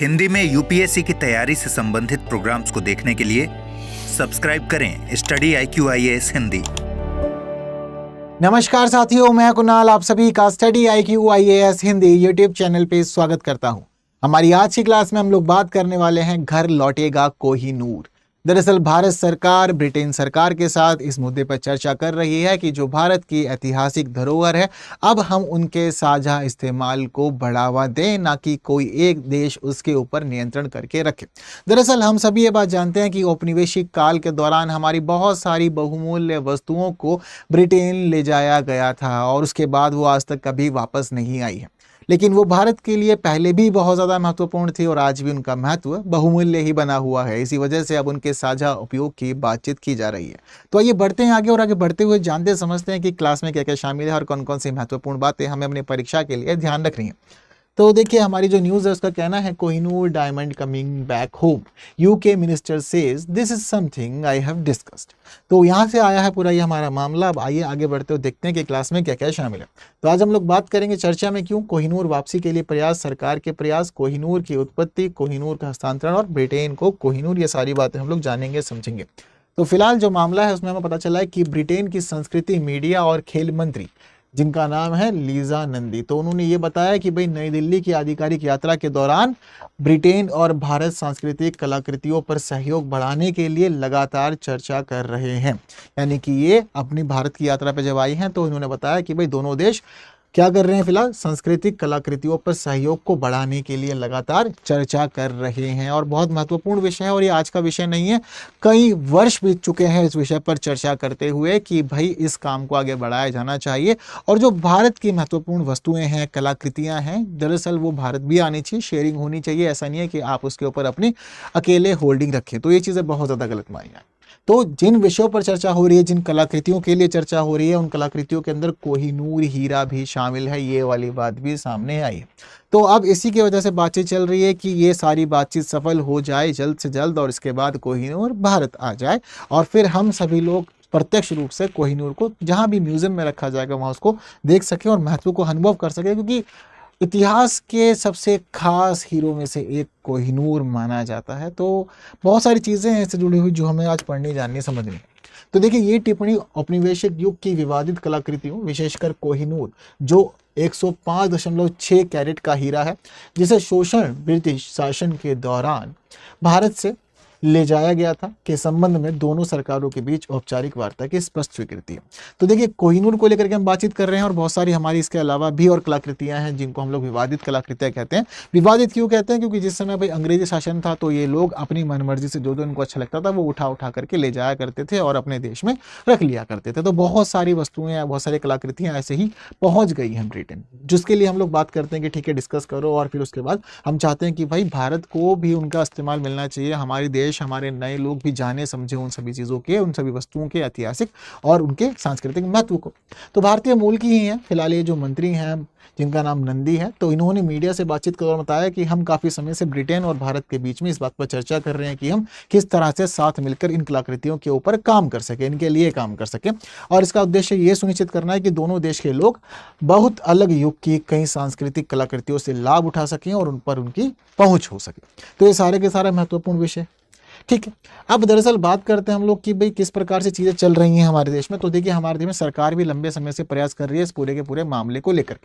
हिंदी में यूपीएससी की तैयारी से संबंधित प्रोग्राम्स को देखने के लिए सब्सक्राइब करें स्टडी IQ IAS हिंदी। नमस्कार साथियों, मैं कुणाल आप सभी का study IQ IAS Hindi YouTube channel पे स्वागत करता हूं। हमारी आज की क्लास में हम लोग बात करने वाले हैं घर लौटेगा कोहिनूर। दरअसल भारत सरकार ब्रिटेन सरकार के साथ इस मुद्दे पर चर्चा कर रही है कि जो भारत की ऐतिहासिक धरोहर है, अब हम उनके साझा इस्तेमाल को बढ़ावा दें, ना कि कोई एक देश उसके ऊपर नियंत्रण करके रखे। दरअसल हम सभी ये बात जानते हैं कि औपनिवेशिक काल के दौरान हमारी बहुत सारी बहुमूल्य वस्तुओं को ब्रिटेन ले जाया गया था और उसके बाद वो आज तक कभी वापस नहीं आई है। लेकिन वो भारत के लिए पहले भी बहुत ज़्यादा महत्वपूर्ण थी और आज भी उनका महत्व बहुमूल्य ही बना हुआ है। इसी वजह से अब उनके साझा उपयोग की बातचीत की जा रही है। तो आइए बढ़ते हैं आगे और आगे बढ़ते हुए जानते समझते हैं कि क्लास में क्या क्या शामिल है और कौन कौन सी महत्वपूर्ण बातें हमें अपनी परीक्षा के लिए ध्यान रखनी है। तो देखिए, हमारी जो न्यूज़ है उसका कहना है Kohinoor diamond coming back home, UK minister says this is something I have discussed. तो यहाँ से आया है पूरा ये हमारा मामला। अब आइए आगे बढ़ते हुए देखते हैं कि क्लास में क्या क्या शामिल है। तो आज हम लोग बात करेंगे चर्चा में क्यों कोहिनूर वापसी के लिए प्रयास, सरकार के प्रयास, कोहिनूर की उत्पत्ति, कोहिनूर का हस्तांतरण और ब्रिटेन को कोहिनूर, ये सारी बातें हम लोग जानेंगे समझेंगे। तो फिलहाल जो मामला है उसमें हमें पता चला है कि ब्रिटेन की संस्कृति, मीडिया और खेल मंत्री, जिनका नाम है लीजा नंदी, तो उन्होंने ये बताया कि भाई नई दिल्ली की आधिकारिक यात्रा के दौरान ब्रिटेन और भारत सांस्कृतिक कलाकृतियों पर सहयोग बढ़ाने के लिए लगातार चर्चा कर रहे हैं। यानी कि ये अपनी भारत की यात्रा पर जब आई हैं तो इन्होंने बताया कि भाई दोनों देश क्या कर रहे हैं, फिलहाल सांस्कृतिक कलाकृतियों पर सहयोग को बढ़ाने के लिए लगातार चर्चा कर रहे हैं। और बहुत महत्वपूर्ण विषय है और ये आज का विषय नहीं है, कई वर्ष बीत चुके हैं इस विषय पर चर्चा करते हुए कि भाई इस काम को आगे बढ़ाया जाना चाहिए। और जो भारत की महत्वपूर्ण वस्तुएं हैं, कलाकृतियां हैं, दरअसल वो भारत भी आनी चाहिए, शेयरिंग होनी चाहिए। ऐसा नहीं है कि आप उसके ऊपर अपनी अकेले होल्डिंग रखें। तो ये चीज़ें बहुत ज़्यादा गलत मानी जाए। तो जिन विषयों पर चर्चा हो रही है, जिन कलाकृतियों के लिए चर्चा हो रही है, उन कलाकृतियों के अंदर कोहिनूर हीरा भी शामिल है। ये वाली बात भी सामने आई है। तो अब इसी की वजह से बातचीत चल रही है कि ये सारी बातचीत सफल हो जाए जल्द से जल्द और इसके बाद कोहिनूर भारत आ जाए और फिर हम सभी लोग प्रत्यक्ष रूप से कोहिनूर को जहाँ भी म्यूजियम में रखा जाएगा वहाँ उसको देख सकें और महत्व को अनुभव कर सकें, क्योंकि इतिहास के सबसे खास हीरो में से एक कोहिनूर माना जाता है। तो बहुत सारी चीज़ें हैं इससे जुड़ी हुई जो हमें आज पढ़नी, जाननी, समझनी। तो देखिए, ये टिप्पणी औपनिवेशिक युग की विवादित कलाकृतियों, विशेषकर कोहिनूर जो 105.6 कैरेट का हीरा है, जिसे शोषण ब्रिटिश शासन के दौरान भारत से ले जाया गया था, के संबंध में दोनों सरकारों के बीच औपचारिक वार्ता की स्पष्ट स्वीकृति है। तो देखिए, कोहिनूर को लेकर के हम बातचीत कर रहे हैं और बहुत सारी हमारी इसके अलावा भी और कलाकृतियां हैं जिनको हम लोग विवादित कलाकृतियां कहते हैं। विवादित क्यों कहते हैं? क्योंकि जिस समय भाई अंग्रेजी शासन था तो ये लोग अपनी मनमर्जी से जो जो इनको अच्छा लगता था वो उठा उठा करके ले जाया करते थे और अपने देश में रख लिया करते थे। तो बहुत सारी वस्तुएं, बहुत सारी कलाकृतियां ऐसे ही पहुंच गई हैं ब्रिटेन, जिसके लिए हम लोग बात करते हैं कि ठीक है, डिस्कस करो। और फिर उसके बाद हम चाहते हैं कि भाई भारत को भी उनका इस्तेमाल मिलना चाहिए, हमारे देश, हमारे नए लोग भी जाने समझे उन सभी चीज़ों के, उन सभी वस्तुओं के ऐतिहासिक और उनके सांस्कृतिक महत्व को। तो भारतीय मूल की ही हैं फिलहाल ये जो मंत्री हैं, जिनका नाम नंदी है। तो इन्होंने मीडिया से बातचीत कर बताया कि हम काफ़ी समय से ब्रिटेन और भारत के बीच में इस बात पर चर्चा कर रहे हैं कि हम किस तरह से साथ मिलकर इन कलाकृतियों के ऊपर काम कर सकें, इनके लिए काम कर सकें। और इसका उद्देश्य ये सुनिश्चित करना है कि दोनों देश के लोग बहुत अलग युग की कई सांस्कृतिक कलाकृतियों से लाभ उठा सकें और उन पर उनकी पहुँच हो सके। तो ये सारे के सारे महत्वपूर्ण विषय, ठीक है। अब दरअसल बात करते हैं हम लोग कि भाई किस प्रकार से चीज़ें चल रही हैं हमारे देश में। तो देखिए, हमारे देश में सरकार भी लंबे समय से प्रयास कर रही है इस पूरे के पूरे मामले को लेकर।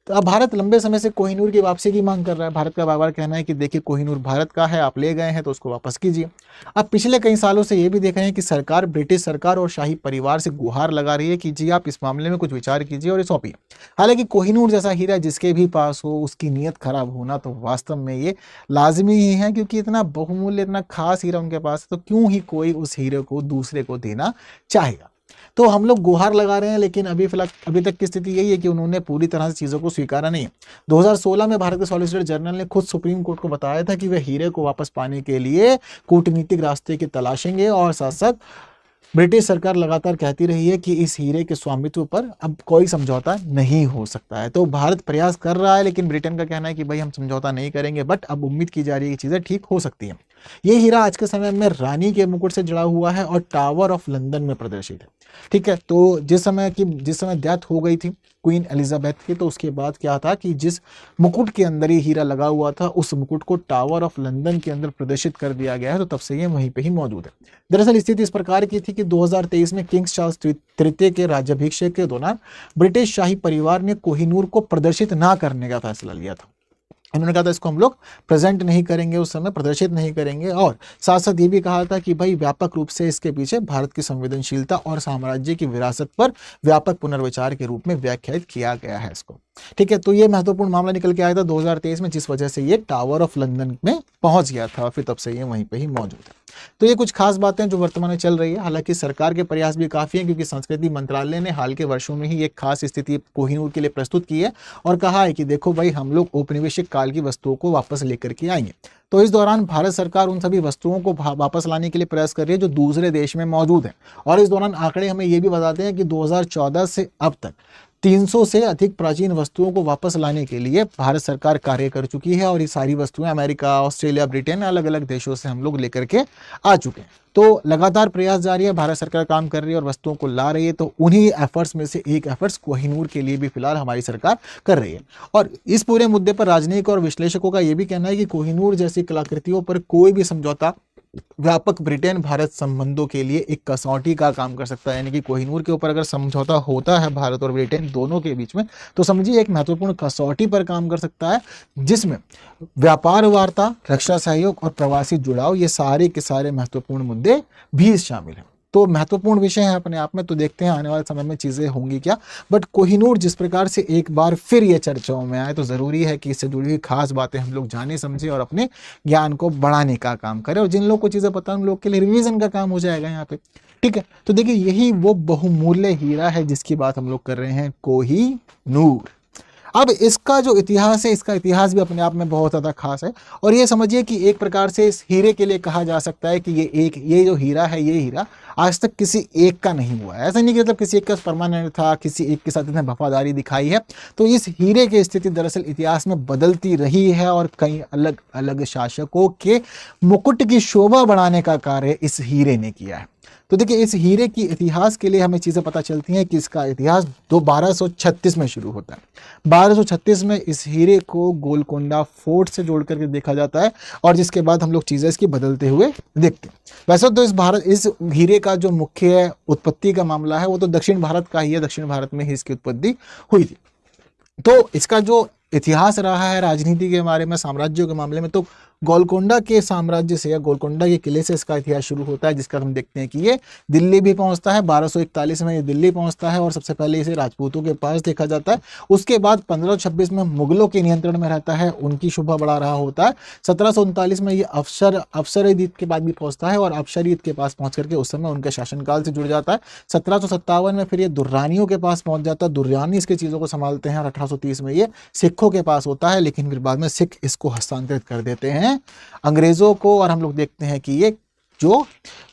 तो अब भारत लंबे समय से कोहिनूर की वापसी की मांग कर रहा है। भारत का बार बार कहना है कि देखिए, कोहिनूर भारत का है, आप ले गए हैं तो उसको वापस कीजिए। अब पिछले कई सालों से ये भी देख रहे हैं कि सरकार, ब्रिटिश सरकार और शाही परिवार से गुहार लगा रही है कि जी आप इस मामले में कुछ विचार कीजिए और ये सौंपिए। हालांकि कोहिनूर जैसा हीरा जिसके भी पास हो, उसकी नीयत खराब होना तो वास्तव में ये लाजमी ही है, क्योंकि इतना बहुमूल्य, इतना खास हीरा उनके पास है, तो क्यों ही कोई उस हीरे को दूसरे को देना चाहेगा। तो हम लोग गुहार लगा रहे हैं, लेकिन अभी तक की स्थिति यही है कि उन्होंने पूरी तरह से चीज़ों को स्वीकारा नहीं है। 2016 में भारत के सॉलिसिटर जनरल ने खुद सुप्रीम कोर्ट को बताया था कि वे हीरे को वापस पाने के लिए कूटनीतिक रास्ते की तलाशेंगे और साथ साथ ब्रिटिश सरकार लगातार कहती रही है कि इस हीरे के स्वामित्व पर अब कोई समझौता नहीं हो सकता है। तो भारत प्रयास कर रहा है, लेकिन ब्रिटेन का कहना है कि भाई हम समझौता नहीं करेंगे, बट अब उम्मीद की जा रही है कि चीज़ें ठीक हो सकती हैं। ये हीरा आज के समय में रानी के मुकुट से जुड़ा हुआ है और टावर ऑफ लंदन में प्रदर्शित है। ठीक है, तो जिस समय डेथ हो गई थी क्वीन एलिजाबेथ की। तो उसके बाद क्या था कि जिस मुकुट के अंदर ये हीरा लगा हुआ था उस मुकुट को टावर ऑफ लंदन के अंदर प्रदर्शित कर दिया गया है, तो तब से ये वहीं पे ही मौजूद है। दरअसल स्थिति इस प्रकार की थी कि 2023 में किंग चार्ल्स तृतीय के राज्याभिषेक के दौरान ब्रिटिश शाही परिवार ने कोहिनूर को प्रदर्शित ना करने का फैसला लिया था। इन्होंने कहा था इसको हम लोग प्रेजेंट नहीं करेंगे, उस समय प्रदर्शित नहीं करेंगे, और साथ साथ ये भी कहा था कि भाई व्यापक रूप से इसके पीछे भारत की संवेदनशीलता और साम्राज्य की विरासत पर व्यापक पुनर्विचार के रूप में व्याख्यायित किया गया है इसको। ठीक है, तो ये महत्वपूर्ण मामला निकल के आया था 2023 में, जिस वजह से ये टावर ऑफ लंदन में पहुंच गया था, फिर तब से ये वहीं पे ही मौजूद है। तो ये कुछ खास बातें जो वर्तमान में चल रही है। हालांकि सरकार के प्रयास भी काफी हैं, क्योंकि संस्कृति मंत्रालय ने हाल के वर्षों में ही एक खास स्थिति कोहिनूर के लिए प्रस्तुत की है और कहा है कि देखो भाई, हम लोग औपनिवेशिक काल की वस्तुओं को वापस लेकर के आएंगे। तो इस दौरान भारत सरकार उन सभी वस्तुओं को वापस लाने के लिए प्रयास कर रही है जो दूसरे देश में मौजूद है। और इस दौरान आंकड़े हमें ये भी बताते हैं कि 2014 से अब तक 300 से अधिक प्राचीन वस्तुओं को वापस लाने के लिए भारत सरकार कार्य कर चुकी है, और ये सारी वस्तुएं अमेरिका, ऑस्ट्रेलिया, ब्रिटेन, अलग अलग देशों से हम लोग लेकर के आ चुके हैं। तो लगातार प्रयास जारी है, भारत सरकार काम कर रही है और वस्तुओं को ला रही है। तो उन्हीं एफर्ट्स में से एक एफर्ट्स कोहिनूर के लिए भी फिलहाल हमारी सरकार कर रही है। और इस पूरे मुद्दे पर राजनयिक और विश्लेषकों का यह भी कहना है कि कोहिनूर जैसी कलाकृतियों पर कोई भी समझौता व्यापक ब्रिटेन भारत संबंधों के लिए एक कसौटी का काम कर सकता है। यानी कि कोहिनूर के ऊपर अगर समझौता होता है भारत और ब्रिटेन दोनों के बीच में, तो समझिए एक महत्वपूर्ण कसौटी पर काम कर सकता है, जिसमें व्यापार वार्ता, रक्षा सहयोग और प्रवासी जुड़ाव, ये सारे के सारे महत्वपूर्ण मुद्दे भी शामिल हैं। तो महत्वपूर्ण विषय है अपने आप में। तो देखते हैं आने वाले समय में चीजें होंगी क्या। बट कोहिनूर जिस प्रकार से एक बार फिर ये चर्चाओं में आए, तो जरूरी है कि इससे जुड़ी हुई खास बातें हम लोग जाने समझे और अपने ज्ञान को बढ़ाने का काम करें। और जिन लोगों को चीजें पता है उन लोग के लिए रिवीजन का काम हो जाएगा यहाँ पे। ठीक है, तो देखिए यही वो बहुमूल्य हीरा है जिसकी बात हम लोग कर रहे हैं, कोहिनूर। अब इसका जो इतिहास है, इसका इतिहास भी अपने आप में बहुत ज़्यादा खास है। और ये समझिए कि एक प्रकार से इस हीरे के लिए कहा जा सकता है कि ये जो हीरा है, ये हीरा आज तक किसी एक का नहीं हुआ है। ऐसा नहीं कि मतलब किसी एक का परमानेंट था, किसी एक के साथ इसने वफादारी दिखाई है। तो इस हीरे की स्थिति दरअसल इतिहास में बदलती रही है और कई अलग अलग शासकों के मुकुट की शोभा बढ़ाने का कार्य इस हीरे ने किया है। तो देखिए इस हीरे की इतिहास के लिए हमें चीज़ें पता चलती हैं कि इसका इतिहास 1236 में शुरू होता है। 1236 में इस हीरे को गोलकोंडा फोर्ट से जोड़ करके देखा जाता है, और जिसके बाद हम लोग चीज़ें इसकी बदलते हुए देखते हैं। वैसे तो इस हीरे का जो मुख्य उत्पत्ति का मामला है वो तो दक्षिण भारत का ही है, दक्षिण भारत में ही इसकी उत्पत्ति हुई थी। तो इसका जो इतिहास रहा है राजनीति के बारे में, साम्राज्यों के मामले में, तो गोलकोंडा के साम्राज्य से या गोलकोंडा के किले से इसका इतिहास शुरू होता है, जिसका हम देखते हैं कि ये दिल्ली भी पहुंचता है। 1241 में ये दिल्ली पहुंचता है और सबसे पहले इसे राजपूतों के पास देखा जाता है। उसके बाद 1526 में मुगलों के नियंत्रण में रहता है, उनकी शोभा बढ़ा रहा होता है। 1739 में ये अफसरीद के बाद भी पहुंचता है और अफसरीद के पास पहुंच करके उस समय उनके शासनकाल से जुड़ जाता है। 1757 में फिर ये दुर्रानियों के पास पहुंच जाता है, दुर्रानी इसकी चीज़ों को संभालते हैं, और 1830 में ये सिखों के पास होता है, लेकिन फिर बाद में सिख इसको हस्तांतरित कर देते हैं अंग्रेजों को, और हम लोग देखते हैं कि ये जो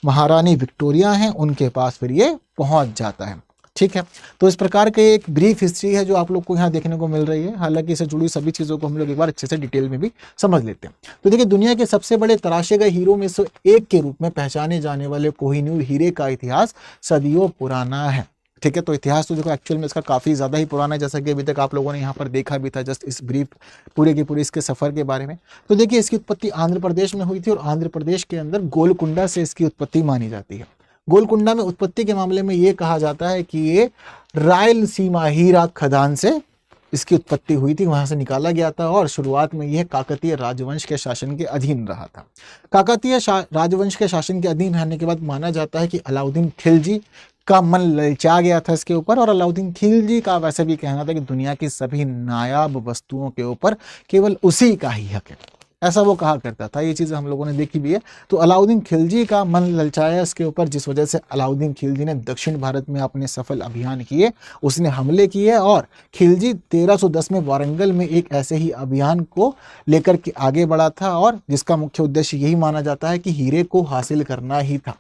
महारानी विक्टोरिया हैं उनके पास फिर ये पहुंच जाता है। ठीक है, तो इस प्रकार के एक ब्रीफ हिस्ट्री है जो आप लोग को यहाँ देखने को मिल रही है। हालांकि इससे जुड़ी सभी चीज़ों को हम लोग एक बार अच्छे से डिटेल में भी समझ लेते हैं। तो देखिए दुनिया के सबसे बड़े तराशे गए हीरों में से एक के रूप में पहचाने जाने वाले कोहिनूर हीरे का इतिहास सदियों पुराना है। ठीक है, तो इतिहास तो देखो एक्चुअल में इसका काफ़ी ज़्यादा ही पुराना है, जैसा कि अभी तक आप लोगों ने यहाँ पर देखा भी था जस्ट इस ब्रीफ पूरे के पूरे इसके सफ़र के बारे में। तो देखिए इसकी उत्पत्ति आंध्र प्रदेश में हुई थी, और आंध्र प्रदेश के अंदर गोलकुंडा से इसकी उत्पत्ति मानी जाती है। गोलकुंडा में उत्पत्ति के मामले में ये कहा जाता है कि ये रायलसीमा हीरा खदान से इसकी उत्पत्ति हुई थी, वहां से निकाला गया था, और शुरुआत में यह काकतीय राजवंश के शासन के अधीन रहा था। काकतीय राजवंश के शासन के अधीन रहने के बाद माना जाता है कि अलाउद्दीन खिलजी का मन ललचा गया था इसके ऊपर, और अलाउद्दीन खिलजी का वैसे भी कहना था कि दुनिया की सभी नायाब वस्तुओं के ऊपर केवल उसी का ही हक है, ऐसा वो कहा करता था। ये चीज़ हम लोगों ने देखी भी है। तो अलाउद्दीन खिलजी का मन ललचाया इसके ऊपर, जिस वजह से अलाउद्दीन खिलजी ने दक्षिण भारत में अपने सफल अभियान किए, उसने हमले किए, और खिलजी 1310 में वारंगल में एक ऐसे ही अभियान को लेकर के आगे बढ़ा था, और जिसका मुख्य उद्देश्य यही माना जाता है कि हीरे को हासिल करना ही था।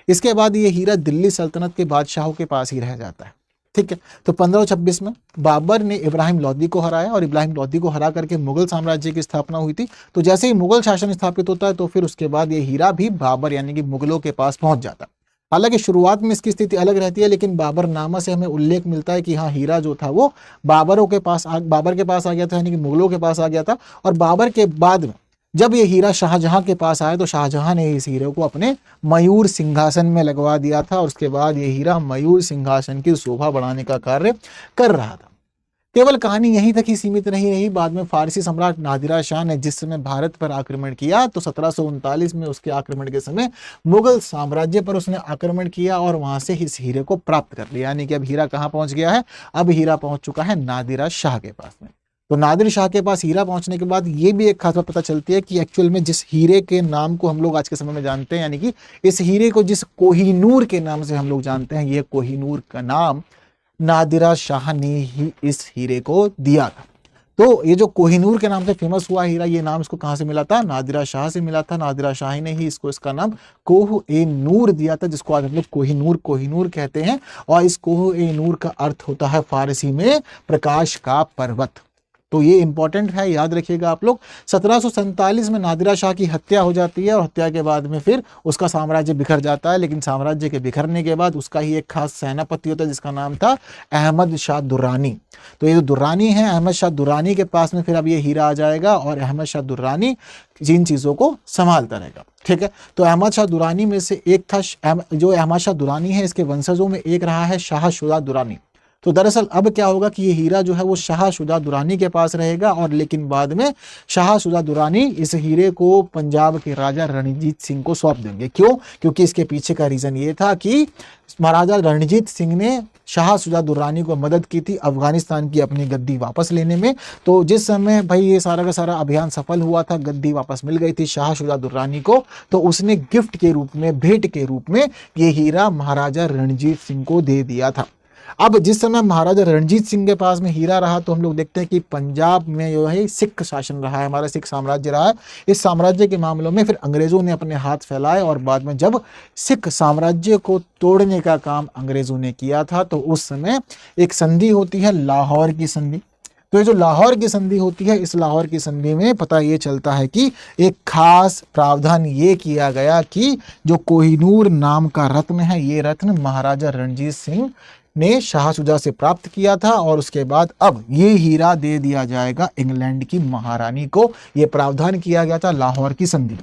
इसके बाद ये हीरा दिल्ली सल्तनत के बादशाहों के पास ही रह जाता है। ठीक है, तो 1526 में बाबर ने इब्राहिम लोदी को हराया, और इब्राहिम लोदी को हरा करके मुगल साम्राज्य की स्थापना हुई थी। तो जैसे ही मुगल शासन स्थापित होता है, तो फिर उसके बाद ये हीरा भी बाबर यानी कि मुगलों के पास पहुंच जाता है। हालांकि शुरुआत में इसकी स्थिति अलग रहती है, लेकिन बाबरनामा से हमें उल्लेख मिलता है कि हाँ, हीरा जो था वो बाबर के पास आ गया था, यानी कि मुगलों के पास आ गया था। और बाबर के बाद में जब ये हीरा शाहजहां के पास आया तो शाहजहां ने इस हीरे को अपने मयूर सिंहासन में लगवा दिया था, और उसके बाद ये हीरा मयूर सिंहासन की शोभा बढ़ाने का कार्य कर रहा था। केवल कहानी यहीं तक ही सीमित नहीं रही। बाद में फारसी सम्राट नादिरा शाह ने जिस समय भारत पर आक्रमण किया तो 1739 में उसके आक्रमण के समय मुगल साम्राज्य पर उसने आक्रमण किया और वहां से इस हीरे को प्राप्त कर लिया। यानी कि अब हीरा कहाँ पहुंच गया है? अब हीरा पहुंच चुका है नादिरा शाह के पास में। तो नादिर शाह के पास हीरा पहुंचने के बाद ये भी एक खास बात पता चलती है कि एक्चुअल में जिस हीरे के नाम को हम लोग आज के समय में जानते हैं, यानी कि इस हीरे को जिस कोहिनूर के नाम से हम लोग जानते हैं, ये कोहिनूर का नाम नादिरा शाह ने ही इस हीरे को दिया था। तो ये जो कोहिनूर के नाम से फेमस हुआ हीरा, ये नाम इसको कहां से मिला था? नादिरा शाह से मिला था। नादिरा शाह ने ही इसको इसका नाम कोह-ए-नूर दिया था, जिसको आज हम लोग कोहिनूर कहते हैं। और इस कोह-ए-नूर का अर्थ होता है फारसी में प्रकाश का पर्वत। तो ये इंपॉर्टेंट है, याद रखिएगा आप लोग। 1747 में नादिरा शाह की हत्या हो जाती है और हत्या के बाद में फिर उसका साम्राज्य बिखर जाता है। लेकिन साम्राज्य के बिखरने के बाद उसका ही एक खास सेनापति होता है जिसका नाम था अहमद शाह दुर्रानी। तो ये जो दुर्रानी है, अहमद शाह दुर्रानी के पास में फिर अब ये हीरा आ जाएगा और अहमद शाह दुर्रानी जिन चीज़ों को संभालता रहेगा। ठीक है, तो अहमद शाह दुर्रानी में से एक था, जो अहमद शाह दुर्रानी है इसके वंशजों में एक रहा है शाह शुजा दुर्रानी। तो दरअसल अब क्या होगा कि ये हीरा जो है वो शाह शुजा दुरानी के पास रहेगा, और लेकिन बाद में शाह शुजा दुरानी इस हीरे को पंजाब के राजा रणजीत सिंह को सौंप देंगे। क्यों? क्योंकि इसके पीछे का रीजन ये था कि महाराजा रणजीत सिंह ने शाह शुजा दुर्रानी को मदद की थी अफगानिस्तान की अपनी गद्दी वापस लेने में। तो जिस समय भाई ये सारा का सारा अभियान सफल हुआ था, गद्दी वापस मिल गई थी शाह शुजा दुर्रानी को, तो उसने गिफ्ट के रूप में, भेंट के रूप में ये हीरा महाराजा रणजीत सिंह को दे दिया था। अब जिस समय महाराजा रणजीत सिंह के पास में हीरा रहा तो हम लोग देखते हैं कि पंजाब में जो है सिख शासन रहा है, हमारा सिख साम्राज्य रहा है। इस साम्राज्य के मामलों में फिर अंग्रेजों ने अपने हाथ फैलाए और बाद में जब सिख साम्राज्य को तोड़ने का काम अंग्रेजों ने किया था तो उस समय एक संधि होती है, लाहौर की संधि। तो ये जो लाहौर की संधि होती है, इस लाहौर की संधि में पता ये चलता है कि एक खास प्रावधान ये किया गया कि जो कोहिनूर नाम का रत्न है, ये रत्न महाराजा रणजीत सिंह ने शाह शुजा से प्राप्त किया था और उसके बाद अब ये हीरा दे दिया जाएगा इंग्लैंड की महारानी को। ये प्रावधान किया गया था लाहौर की संधि।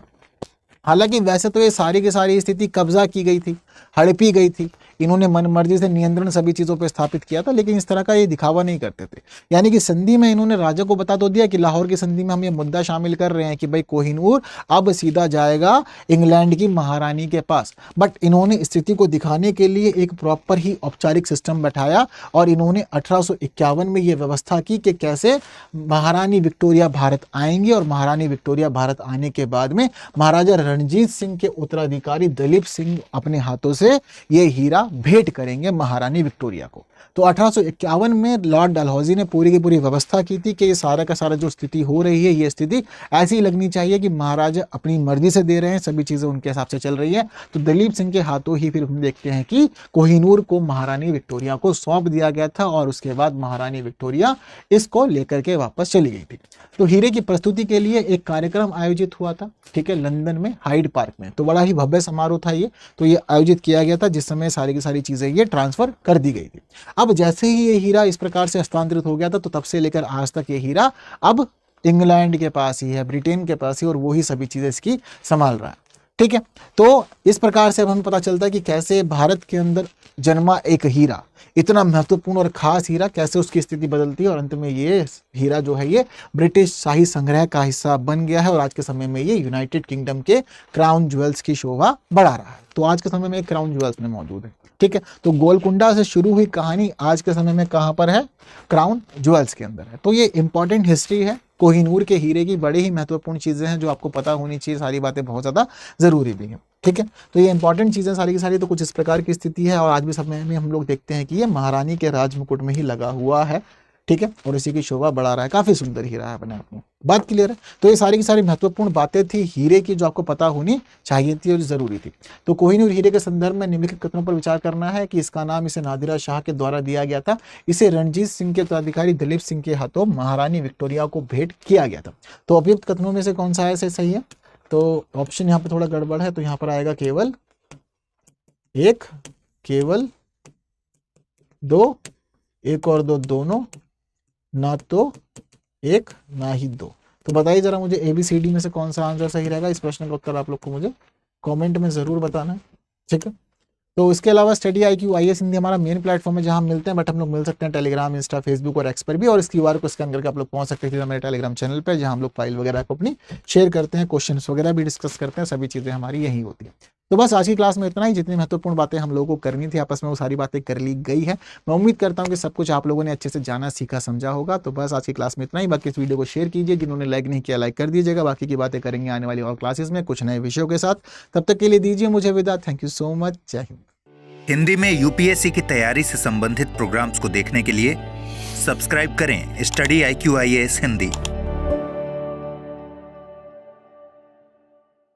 हालांकि वैसे तो ये सारी की सारी स्थिति कब्जा की गई थी, हड़पी गई थी, इन्होंने मनमर्जी से नियंत्रण सभी चीज़ों पर स्थापित किया था, लेकिन इस तरह का ये दिखावा नहीं करते थे। यानी कि संधि में इन्होंने राजा को बता तो दिया कि लाहौर की संधि में हम ये मुद्दा शामिल कर रहे हैं कि भाई कोहिनूर अब सीधा जाएगा इंग्लैंड की महारानी के पास। बट इन्होंने स्थिति को दिखाने के लिए एक प्रॉपर ही औपचारिक सिस्टम बैठाया और इन्होंने 1851 में ये व्यवस्था की कि कैसे महारानी विक्टोरिया भारत आएंगी, और महारानी विक्टोरिया भारत आने के बाद में महाराजा रणजीत सिंह के उत्तराधिकारी दलीप सिंह अपने हाथों से ये हीरा भेंट करेंगे महारानी विक्टोरिया को। तो 1851 में लॉर्ड डलहौजी ने पूरी की पूरी व्यवस्था की थी कि ये सारा का सारा जो स्थिति हो रही है, ये स्थिति ऐसी लगनी चाहिए कि महाराजा अपनी मर्जी से दे रहे हैं, सभी चीज़ें उनके हिसाब से चल रही है। तो दलीप सिंह के हाथों ही फिर हम देखते हैं कि कोहिनूर को महारानी विक्टोरिया को सौंप दिया गया था और उसके बाद महारानी विक्टोरिया इसको लेकर के वापस चली गई थी। तो हीरे की प्रस्तुति के लिए एक कार्यक्रम आयोजित हुआ था, ठीक है, लंदन में हाइड पार्क में। तो बड़ा ही भव्य समारोह था ये, तो ये आयोजित किया गया था जिस समय सारी की सारी चीज़ें ये ट्रांसफर कर दी गई थी। अब जैसे ही ये हीरा इस प्रकार से हस्तांतरित हो गया था तो तब से लेकर आज तक ये हीरा अब इंग्लैंड के पास ही है, ब्रिटेन के पास ही, और वो ही सभी चीज़ें इसकी संभाल रहा है। ठीक है, तो इस प्रकार से अब हमें पता चलता है कि कैसे भारत के अंदर जन्मा एक हीरा, इतना महत्वपूर्ण और खास हीरा, कैसे उसकी स्थिति बदलती है और अंत में ये हीरा जो है ये ब्रिटिश शाही संग्रह का हिस्सा बन गया है और आज के समय में ये यूनाइटेड किंगडम के क्राउन ज्वेल्स की शोभा बढ़ा रहा है। तो आज के समय में क्राउन ज्वेल्स में मौजूद है। ठीक है, तो गोलकुंडा से शुरू हुई कहानी आज के समय में कहाँ पर है? क्राउन ज्वेल्स के अंदर है। तो ये इंपॉर्टेंट हिस्ट्री है, कोहिनूर के हीरे की बड़ी ही महत्वपूर्ण चीज़ें हैं जो आपको पता होनी चाहिए, सारी बातें बहुत ज़्यादा ज़रूरी भी हैं। ठीक है, तो ये इंपॉर्टेंट चीज़ें सारी की सारी तो कुछ इस प्रकार की स्थिति है और आज भी समय में हम लोग देखते हैं कि ये महारानी के राज मुकुट में ही लगा हुआ है। ठीक है, और इसी की शोभा बढ़ा रहा है, काफ़ी सुंदर हीरा है अपने आप में। बात क्लियर है? तो ये सारी की सारी महत्वपूर्ण बातें थी हीरे की जो आपको पता होनी चाहिए थी और ज़रूरी थी। तो कोहिनूर हीरे के संदर्भ में निम्नलिखित कथनों पर विचार करना है कि इसका नाम इसे नादिरा शाह के द्वारा दिया गया था, इसे रणजीत सिंह के उत्तराधिकारी दलीप सिंह के हाथों महारानी विक्टोरिया को भेंट किया गया था। तो उपयुक्त कथनों में से कौन सा है सही है? तो ऑप्शन यहाँ पर थोड़ा गड़बड़ है, तो यहाँ पर आएगा केवल एक, केवल, दो, एक और दो दोनों, ना तो एक ना ही दो। तो बताइए जरा मुझे ABCD में से कौन सा आंसर सही रहेगा। इस प्रश्न का उत्तर आप लोग को मुझे कमेंट में जरूर बताना है, ठीक है। तो इसके अलावा स्टडी IQ IAS हिंदी हमारा मेन प्लेटफॉर्म है जहां हम मिलते हैं, बट हम लोग मिल सकते हैं टेलीग्राम, इंस्टा, फेसबुक और एक्स पर भी, और इस QR को स्कैन करके आप लोग पहुंच सकते हैं हमारे टेलीग्राम चैनल पर, जहां हम लोग फाइल वगैरह को अपनी शेयर करते हैं, क्वेश्चंस वगैरह भी डिस्कस करते हैं, सभी चीज़ें हमारी यही होती है। तो बस आज की क्लास में इतना ही। जितनी महत्वपूर्ण बातें हम लोगों को करनी थी आपस में, वो सारी बातें कर ली गई है। मैं उम्मीद करता हूँ कि सब कुछ आप लोगों ने अच्छे से जाना, सीखा, समझा होगा। तो बस आज की क्लास में इतना ही। बाकी इस वीडियो को शेयर कीजिए, जिन्होंने लाइक नहीं किया लाइक कर दीजिएगा। बाकी की बातें करेंगे आने वाली और क्लासेस में कुछ नए विषयों के साथ। तब तक के लिए दीजिए मुझे विदा। Thank you so much. जय हिंद। हिंदी में UPSC की तैयारी से संबंधित प्रोग्राम्स को देखने के लिए सब्सक्राइब करें स्टडी IQ IAS हिंदी।